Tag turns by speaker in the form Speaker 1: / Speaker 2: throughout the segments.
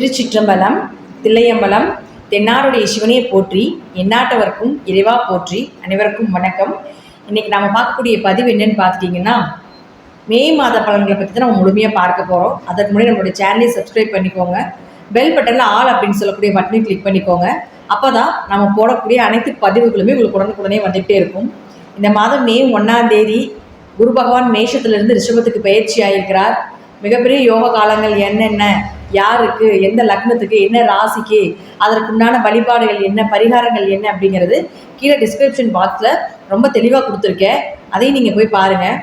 Speaker 1: திருச்சிற்றம்பலம், தில்லையம்பலம், தென்னாருடைய சிவனையை போற்றி, எந்நாட்டவர்க்கும் இறைவா போற்றி. அனைவருக்கும் வணக்கம். இன்றைக்கி நம்ம பார்க்கக்கூடிய பதிவு என்னென்னு பார்த்துட்டிங்கன்னா, மே மாத பலன்களை பற்றி தான் நம்ம முழுமையாக பார்க்க போகிறோம். அதற்கு முன்னாடி நம்மளுடைய சேனலை சப்ஸ்கிரைப் பண்ணிக்கோங்க. பெல் பட்டனில் ஆல் அப்படின்னு சொல்லக்கூடிய பட்டனை கிளிக் பண்ணிக்கோங்க. அப்போ தான் நம்ம போடக்கூடிய அனைத்து பதிவுகளுமே உங்களுக்கு உடனுக்குடனே வந்துகிட்டே இருக்கும். இந்த மாதம் மே 1ஆம் தேதி குரு பகவான் மேஷத்திலிருந்து ரிஷபத்துக்கு பயிற்சி ஆகியிருக்கிறார். மிகப்பெரிய யோக காலங்கள் என்னென்ன, யாருக்கு, எந்த லக்னத்துக்கு, என்ன ராசிக்கு, அதற்குண்டான வழிபாடுகள் என்ன, பரிகாரங்கள் என்ன அப்படிங்கிறது கீழே டிஸ்கிரிப்ஷன் பாக்ஸில் ரொம்ப தெளிவாக கொடுத்துருக்கேன். அதையும் நீங்கள் போய் பாருங்கள்.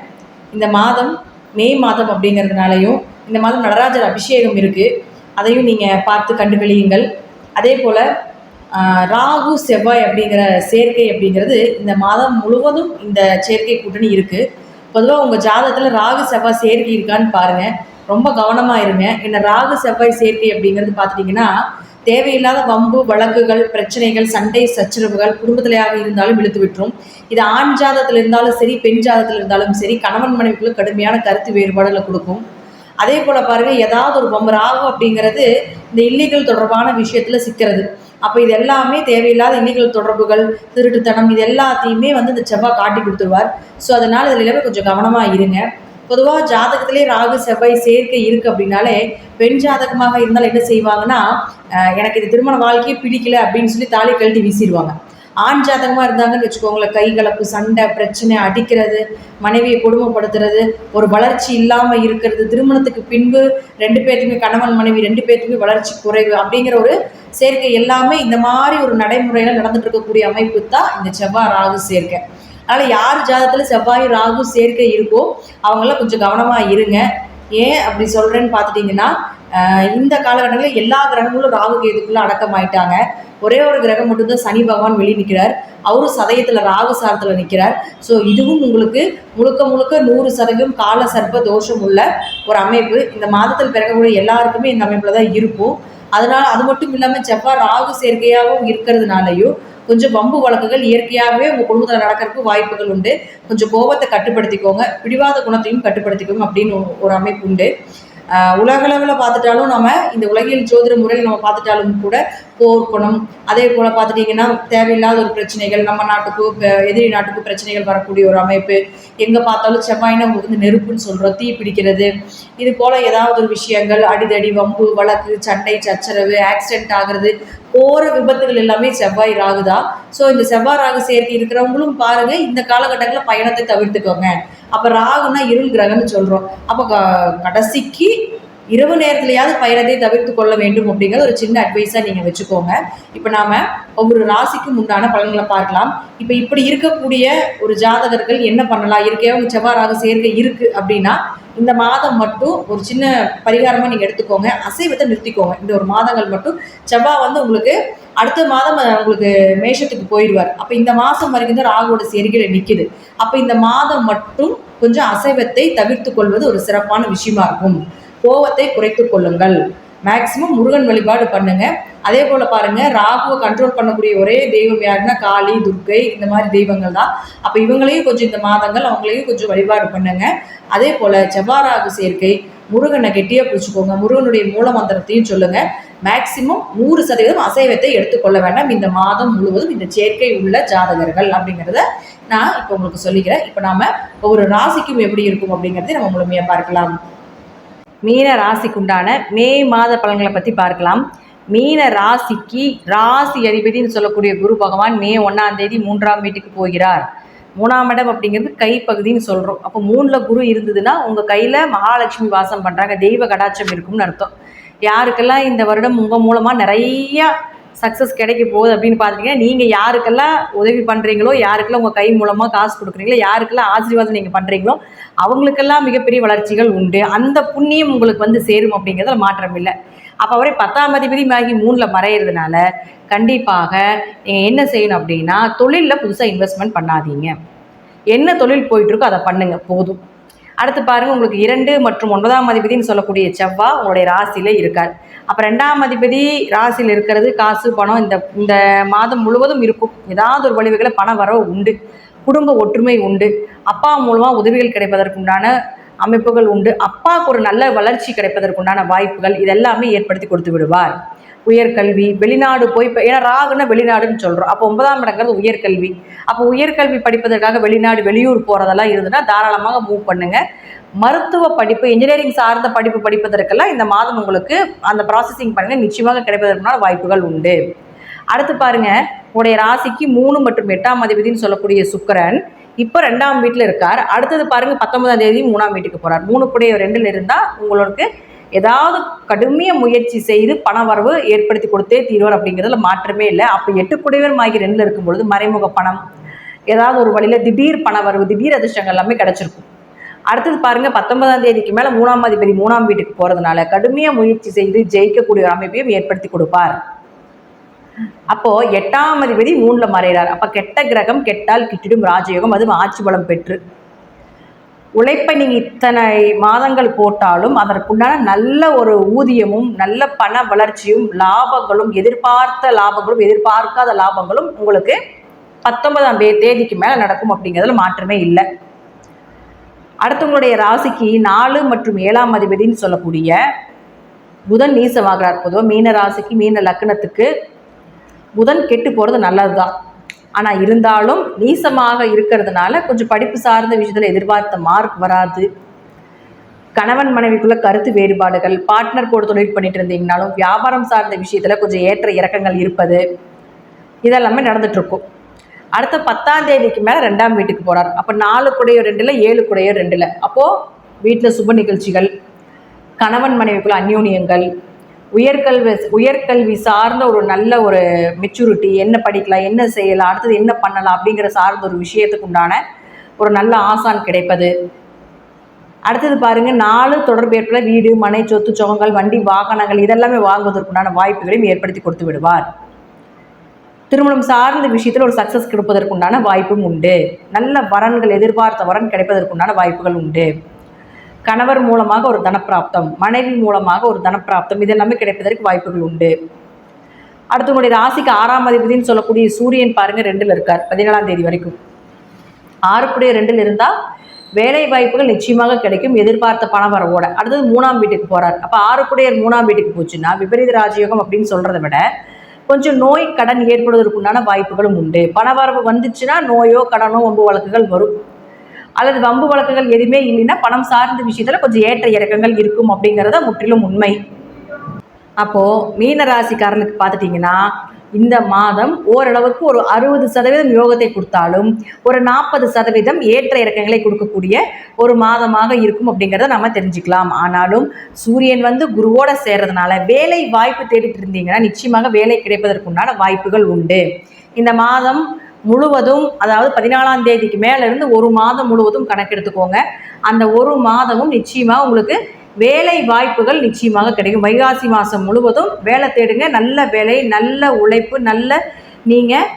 Speaker 1: இந்த மாதம் மே மாதம் அப்படிங்கிறதுனாலையும் இந்த மாதம் நடராஜர் அபிஷேகம் இருக்குது, அதையும் நீங்கள் பார்த்து கண்டுகளியுங்கள். அதே போல் ராகு செவ்வாய் அப்படிங்கிற சேர்க்கை அப்படிங்கிறது இந்த மாதம் முழுவதும் இந்த சேர்க்கை கூட்டணி இருக்குது. பொதுவாக உங்கள் ஜாதகத்தில் ராகு செவ்வாய் சேர்க்கை இருக்கான்னு பாருங்கள். ரொம்ப கவனமாக இருங்க. என்ன ராகு செவ்வாய் சேர்க்கை அப்படிங்கிறது பார்த்துட்டிங்கன்னா, தேவையில்லாத வம்பு வழக்குகள், பிரச்சனைகள், சண்டை சச்சரவுகள் குடும்பத்திலேயாக இருந்தாலும் இழுத்து விட்டுரும். இது ஆண் ஜாதகத்தில் இருந்தாலும் சரி, பெண் ஜாதகத்தில் இருந்தாலும் சரி, கணவன் மனைவிக்குள்ள கடுமையான கருத்து வேறுபாடுகளை கொடுக்கும். அதே போல் பாருங்கள், ஏதாவது ஒரு வம்பு, ராகு அப்படிங்கிறது இந்த இல்லீகல் தொடர்பான விஷயத்தில் சிக்கிறது. அப்போ இது எல்லாமே தேவையில்லாத இல்லீகல் தொடர்புகள், திருட்டுத்தனம், இது எல்லாத்தையுமே இந்த செவ்வாய் காட்டி கொடுத்துருவார். ஸோ அதனால் இதில் எல்லாமே கொஞ்சம் கவனமாக இருங்க. பொதுவாக ஜாதகத்திலே ராகு செவ்வாய் சேர்க்கை இருக்குது அப்படின்னாலே, பெண் ஜாதகமாக இருந்தால் என்ன செய்வாங்கன்னா, எனக்கு இது திருமண வாழ்க்கையே பிடிக்கல அப்படின்னு சொல்லி தாலி கழட்டி வீசிடுவாங்க. ஆண் ஜாதகமாக இருந்தாங்கன்னு வச்சுக்கோங்களேன், கை கலப்பு, சண்டை, பிரச்சனை, அடிக்கிறது, மனைவியை கொடுமைப்படுத்துறது, ஒரு வளர்ச்சி இல்லாமல் இருக்கிறது, திருமணத்துக்கு பின்பு 2 பேர்த்துக்குமே, கணவன் மனைவி 2 பேர்த்துக்குமே வளர்ச்சி குறைவு அப்படிங்கிற ஒரு சேர்க்கை எல்லாமே இந்த மாதிரி ஒரு நடைமுறையில் நடந்துட்டு இருக்கக்கூடிய அமைப்பு தான் இந்த செவ்வாய் ராகு சேர்க்கை. அதனால் யார் ஜாதகத்தில் செவ்வாய் ராகு சேர்க்கை இருக்கோ அவங்களாம் கொஞ்சம் கவனமாக இருங்க. ஏன் அப்படி சொல்கிறேன்னு பார்த்துட்டிங்கன்னா, இந்த காலகட்டங்களில் எல்லா கிரகங்களும் ராகு கேதுக்குள்ளே அடக்கமாயிட்டாங்க. ஒரே ஒரு கிரகம் மட்டும்தான் சனி பகவான் வெளியே நிற்கிறார். அவரும் சதயத்தில் ராகு சாரத்தில் நிற்கிறார். ஸோ இதுவும் உங்களுக்கு முழுக்க 100% கால சர்ப்ப தோஷம் உள்ள ஒரு அமைப்பு. இந்த மாதத்தில் பிறக்கக்கூடிய எல்லாருக்குமே இந்த அமைப்பில் தான் இருக்கும். அதனால் அது மட்டும் இல்லாமல் செவ்வாய் ராகு சேர்க்கையாகவும் இருக்கிறதுனாலையும் கொஞ்சம் வம்பு வழக்குகள் இயற்கையாகவே உங்கள் குடும்பத்தில் நடக்கிறதுக்கு வாய்ப்புகள் உண்டு. கொஞ்சம் கோபத்தை கட்டுப்படுத்திக்கோங்க, பிடிவாத குணத்தையும் கட்டுப்படுத்திக்கோங்க அப்படின்னு ஒரு அமைப்பு உண்டு. உலகளவில் பார்த்துட்டாலும், நம்ம இந்த உலகியல் ஜோதிட முறையில் நம்ம பார்த்துட்டாலும் கூட போர்க்குணம், அதே போல் பார்த்துட்டிங்கன்னா தேவையில்லாத ஒரு பிரச்சனைகள், நம்ம நாட்டுக்கு எதிரி நாட்டுக்கு பிரச்சனைகள் வரக்கூடிய ஒரு அமைப்பு. எங்கே பார்த்தாலும் செவ்வாய்னா உங்களுக்கு நெருப்புன்னு சொல்கிறோம், தீ பிடிக்கிறது, இது போல் ஏதாவது ஒரு விஷயங்கள், அடிதடி, வம்பு வழக்கு, சண்டை சச்சரவு, ஆக்சிடென்ட் ஆகிறது, போகிற விபத்துகள் எல்லாமே செவ்வாய் ராகு தான். ஸோ இந்த செவ்வாய் ராகு சேர்க்கை இருக்கிறவங்களும் பாருங்கள், இந்த காலகட்டங்களில் பயணத்தை தவிர்த்துக்கோங்க. அப்போ ராகுனா இருள் கிரகம்னு சொல்கிறோம். அப்போ கடைசிக்கு இரவு நேரத்துலையாவது பயணத்தை தவிர்த்து கொள்ள வேண்டும் அப்படிங்கிற ஒரு சின்ன அட்வைஸாக நீங்கள் வச்சுக்கோங்க. இப்போ நாம் ஒவ்வொரு ராசிக்கும் உண்டான பலன்களை பார்க்கலாம். இப்போ இப்படி இருக்கக்கூடிய ஒரு ஜாதகர்கள் என்ன பண்ணலாம்? இயற்கையாக செவ்வாய் ராகு சேர்க்கை இருக்குது அப்படின்னா, இந்த மாதம் மட்டும் ஒரு சின்ன பரிகாரமாக நீங்கள் எடுத்துக்கோங்க. அசைவத்தை நிறுத்திக்கோங்க. இந்த ஒரு மாதங்கள் மட்டும் செவ்வாய் உங்களுக்கு அடுத்த மாதம் உங்களுக்கு மேஷத்துக்கு போயிடுவார். அப்போ இந்த மாதம் வரைக்கும் தான் ராகுவோட சேர்க்கையில் நிற்கிது. அப்போ இந்த மாதம் மட்டும் கொஞ்சம் அசைவத்தை தவிர்த்து கொள்வது ஒரு சிறப்பான விஷயமா இருக்கும். கோவத்தை குறைத்து கொள்ளுங்கள். மேக்சிமம் முருகன் வழிபாடு பண்ணுங்க. அதே போல் பாருங்கள், ராகுவை கண்ட்ரோல் பண்ணக்கூடிய ஒரே தெய்வம் யாருன்னா காளி, துர்க்கை, இந்த மாதிரி தெய்வங்கள் தான். அப்போ இவங்களையும் கொஞ்சம் இந்த மாதங்கள் அவங்களையும் கொஞ்சம் வழிபாடு பண்ணுங்க. அதே போல் செவ்வாய் ராகு சேர்க்கை, முருகனை கெட்டியாக பிடிச்சிக்கோங்க. முருகனுடைய மூல மந்திரத்தையும் சொல்லுங்கள். மேக்சிமம் 100% அசைவத்தை எடுத்துக்கொள்ள வேண்டாம் இந்த மாதம் முழுவதும் இந்த சேர்க்கை உள்ள ஜாதகர்கள் அப்படிங்கிறத நான் இப்போ உங்களுக்கு சொல்லிக்கிறேன். இப்போ நாம் ஒவ்வொரு ராசிக்கும் எப்படி இருக்கும் அப்படிங்கிறத நம்ம முழுமையாக பார்க்கலாம். மீன ராசிக்குண்டான மே மாத பலன்களை பற்றி பார்க்கலாம். மீன ராசிக்கு ராசி அதிபதினு சொல்லக்கூடிய குரு பகவான் மே 1ஆம் தேதி 3ஆம் வீட்டுக்கு போகிறார். 3ஆம் இடம் அப்படிங்கிறது கைப்பகுதின்னு சொல்கிறோம். அப்போ 3ல் குரு இருந்ததுன்னா உங்கள் கையில் மகாலட்சுமி வாசம் பண்ணுறாங்க, தெய்வ கடாட்சம் இருக்கும்னு அர்த்தம். யாருக்கெல்லாம் இந்த வருடம் உங்கள் மூலமாக நிறையா சக்ஸஸ் கிடைக்க போகுது அப்படின்னு பார்த்துட்டிங்கன்னா, நீங்கள் யாருக்கெல்லாம் உதவி பண்ணுறீங்களோ, யாருக்கெல்லாம் உங்கள் கை மூலமாக காசு கொடுக்குறீங்களோ, யாருக்கெல்லாம் ஆசீர்வாதம் நீங்கள் பண்ணுறீங்களோ அவங்களுக்கெல்லாம் மிகப்பெரிய வளர்ச்சிகள் உண்டு. அந்த புண்ணியம் உங்களுக்கு சேரும் அப்படிங்கிறதுல மாற்றம் இல்லை. அப்போ அவரே 10ஆம் அதிபதி ஆகி 3ல் மறையிறதுனால கண்டிப்பாக நீங்கள் என்ன செய்யணும் அப்படின்னா, தொழிலில் புதுசாக இன்வெஸ்ட்மெண்ட் பண்ணாதீங்க. என்ன தொழில் போயிட்டுருக்கோ அதை பண்ணுங்கள் போதும். அடுத்து பாருங்கள், உங்களுக்கு 2 மற்றும் 9ஆம் அதிபதினு சொல்லக்கூடிய செவ்வாய் உங்களுடைய ராசியில் இருக்கார். அப்போ 2ஆம் அதிபதி ராசியில் இருக்கிறது காசு பணம் இந்த மாதம் முழுவதும் இருக்கும். ஏதாவது ஒரு வழிவகையில் பண வரவு உண்டு, குடும்ப ஒற்றுமை உண்டு, அப்பா மூலமாக உதவிகள் கிடைப்பதற்குண்டான அமைப்புகள் உண்டு. அப்பாவுக்கு ஒரு நல்ல வளர்ச்சி கிடைப்பதற்குண்டான வாய்ப்புகள் இதெல்லாமே ஏற்படுத்தி கொடுத்து விடுவார். உயர்கல்வி, வெளிநாடு போய் ஏன்னா ராகுன்னா வெளிநாடுன்னு சொல்கிறோம். அப்போ 9ஆம் இடங்கிறது உயர்கல்வி. அப்போ உயர்கல்வி படிப்பதற்காக வெளிநாடு வெளியூர் போகிறதெல்லாம் இருந்ததுன்னா தாராளமாக மூவ் பண்ணுங்கள். மருத்துவ படிப்பு, இன்ஜினியரிங் சார்ந்த படிப்பு படிப்பதற்கெல்லாம் இந்த மாதம் உங்களுக்கு அந்த ப்ராசஸிங் பண்ணுங்கள், நிச்சயமாக கிடைப்பதற்கான வாய்ப்புகள் உண்டு. அடுத்து பாருங்கள், உங்களுடைய ராசிக்கு 3 மற்றும் 8ஆம் அதிபதினு சொல்லக்கூடிய சுக்கிரன் இப்போ 2ஆம் வீட்டில் இருக்கார். அடுத்தது பாருங்கள் 19ஆம் தேதி 3ஆம் வீட்டுக்கு போகிறார். 3 கூடிய 2ல் இருந்தால் உங்களுக்கு ஏதாவது கடுமையாக முயற்சி செய்து பண வரவு ஏற்படுத்தி கொடுத்தே தீர்வார் அப்படிங்கிறதுல மாற்றமே இல்லை. அப்போ 8 கூடியவர் ஆகி 2ல் இருக்கும் பொழுது மறைமுக பணம், ஏதாவது ஒரு வழியில் திடீர் பண வரவு, திடீர் அதிர்ஷ்டங்கள் எல்லாமே கிடச்சிருக்கும். அடுத்தது பாருங்கள் 19ஆம் தேதிக்கு மேலே 3ஆம் அதிபதி 3ஆம் வீட்டுக்கு போகிறதுனால கடுமையாக முயற்சி செய்து ஜெயிக்கக்கூடிய ஒரு அமைப்பையும் ஏற்படுத்தி கொடுப்பார். அப்போ 8ஆம் அதிபதி 3ல் மறைகிறார். அப்போ கெட்ட கிரகம் கெட்டால் கிட்டிடும் ராஜயோகம், அதுவும் ஆட்சி பலம் பெற்று உழைப்பை நீங்கள் இத்தனை மாதங்கள் போட்டாலும் அதற்குண்டான நல்ல ஒரு ஊதியமும் நல்ல பண வளர்ச்சியும் லாபங்களும், எதிர்பார்த்த லாபங்களும் எதிர்பார்க்காத லாபங்களும் உங்களுக்கு 19ஆம் தேதிக்கு மேலே நடக்கும் அப்படிங்கிறதுல மாற்றமே இல்லை. அடுத்து உங்களுடைய ராசிக்கு 4 மற்றும் 7ஆம் அதிபதினு சொல்லக்கூடிய புதன் நீசமாகிறார். பொதுவாக மீன ராசிக்கு, மீன லக்னத்துக்கு புதன் கெட்டு போகிறது நல்லது தான். ஆனால் இருந்தாலும் நீசமாக இருக்கிறதுனால கொஞ்சம் படிப்பு சார்ந்த விஷயத்தில் எதிர்பார்த்த மார்க் வராது. கணவன் மனைவிக்குள்ள கருத்து வேறுபாடுகள், பார்ட்னர் கூட தொழில் பண்ணிட்டு இருந்தீங்கனாலும் வியாபாரம் சார்ந்த விஷயத்தில் கொஞ்சம் ஏற்ற இறக்கங்கள் இருப்பது, இதெல்லாமே நடந்துட்டுருக்கும். அடுத்த 10ஆம் தேதிக்கு மேலே 2ஆம் வீட்டுக்கு போகிறார். அப்போ 4 கூடிய 2ல் 7 கூடிய 2ல் அப்போது வீட்டில் சுப நிகழ்ச்சிகள், கணவன் மனைவிக்குள்ள அந்யோன்யங்கள், உயர்கல்வி சார்ந்த ஒரு நல்ல ஒரு மெச்சூரிட்டி, என்ன படிக்கலாம், என்ன செய்யலாம், அடுத்தது என்ன பண்ணலாம் அப்படிங்கிற சார்ந்த ஒரு விஷயத்துக்கு உண்டான ஒரு நல்ல ஆசான் கிடைப்பது. அடுத்தது பாருங்கள் 4 தொடர்பு ஏற்பட வீடு, மனை, சொத்து, சுகங்கள், வண்டி, வாகனங்கள் இதெல்லாமே வாங்குவதற்குண்டான வாய்ப்புகளையும் ஏற்படுத்தி கொடுத்து விடுவார். திருமணம் சார்ந்த விஷயத்தில் ஒரு சக்ஸஸ் கிடைப்பதற்குண்டான வாய்ப்பும் உண்டு. நல்ல வரன்கள், எதிர்பார்த்த வரன் கிடைப்பதற்குண்டான வாய்ப்புகள் உண்டு. கணவர் மூலமாக ஒரு தனப்பிராப்தம், மனைவி மூலமாக ஒரு தனப்பிராப்தம் இதெல்லாமே கிடைப்பதற்கு வாய்ப்புகள் உண்டு. அடுத்து உங்களுடைய ராசிக்கு 6ஆம் அதிபதினு சொல்லக்கூடிய சூரியன் பாருங்கள் 2ல் இருக்கார் 17ஆம் தேதி வரைக்கும். 6 கூடிய 2ல் இருந்தால் வேலை வாய்ப்புகள் நிச்சயமாக கிடைக்கும், எதிர்பார்த்த பண வரவோட. அடுத்தது 3ஆம் வீட்டுக்கு போகிறார். அப்போ 6 கூடிய 3ஆம் வீட்டுக்கு போச்சுன்னா விபரீத ராஜயோகம் அப்படின்னு சொல்கிறத விட கொஞ்சம் நோய் கடன் ஏற்படுவதற்குண்டான வாய்ப்புகளும் உண்டு. பண வரவு வந்துச்சுன்னா நோயோ கடனோ வம்பு வழக்குகள் வரும், அல்லது வம்பு வழக்குகள் எதுவுமே இல்லைன்னா பணம் சார்ந்த விஷயத்தில் கொஞ்சம் ஏற்ற இறக்கங்கள் இருக்கும் அப்படிங்கிறத முற்றிலும் உண்மை. அப்போது மீன ராசிக்காரனுக்கு பார்த்துட்டிங்கன்னா இந்த மாதம் ஓரளவுக்கு ஒரு 60% யோகத்தை கொடுத்தாலும் ஒரு 40% ஏற்ற இறக்கங்களை கொடுக்கக்கூடிய ஒரு மாதமாக இருக்கும் அப்படிங்கிறத நம்ம தெரிஞ்சுக்கலாம். ஆனாலும் சூரியன் குருவோட சேர்றதுனால வேலை வாய்ப்பு தேடிட்டு இருந்தீங்கன்னா நிச்சயமாக வேலை கிடைப்பதற்குண்டான வாய்ப்புகள் உண்டு. இந்த மாதம் முழுவதும், அதாவது 14ஆம் தேதிக்கு மேலேருந்து ஒரு மாதம் முழுவதும் கணக்கெடுத்துக்கோங்க. அந்த ஒரு மாதமும் நிச்சயமாக உங்களுக்கு வேலை வாய்ப்புகள் நிச்சயமாக கிடைக்கும். வைகாசி மாதம் முழுவதும் வேலை தேடுங்க, நல்ல வேலை, நல்ல உழைப்பு, நல்ல நீங்கள்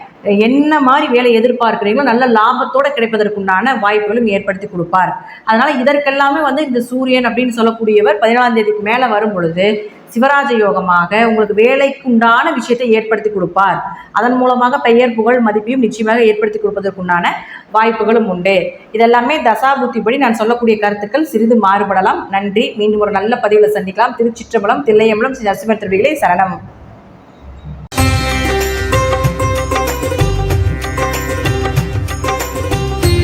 Speaker 1: என்ன மாதிரி வேலை எதிர்பார்க்குறீங்களோ நல்ல லாபத்தோடு கிடைப்பதற்குண்டான வாய்ப்புகளும் ஏற்படுத்தி கொடுப்பார். அதனால் இதற்கெல்லாமே இந்த சூரியன் அப்படின்னு சொல்லக்கூடியவர் 14ஆம் தேதிக்கு மேலே வரும் பொழுது சிவராஜ யோகமாக உங்களுக்கு வேலைக்குண்டான விஷயத்தை ஏற்படுத்தி கொடுப்பார். அதன் மூலமாக பெயர் புகழ் மதிப்பையும் நிச்சயமாக ஏற்படுத்தி கொடுப்பதற்குண்டான வாய்ப்புகளும் உண்டு. இதெல்லாமே தசாபுத்திப்படி நான் சொல்லக்கூடிய கருத்துக்கள் சிறிது மாறுபடலாம். நன்றி. மீண்டும் ஒரு நல்ல பதிவில் சந்திக்கலாம். திருச்சிற்றம்பலம், தில்லையம்பலம், ஸ்ரீ நரசிம்மர் திருவடிகளே சரணம்.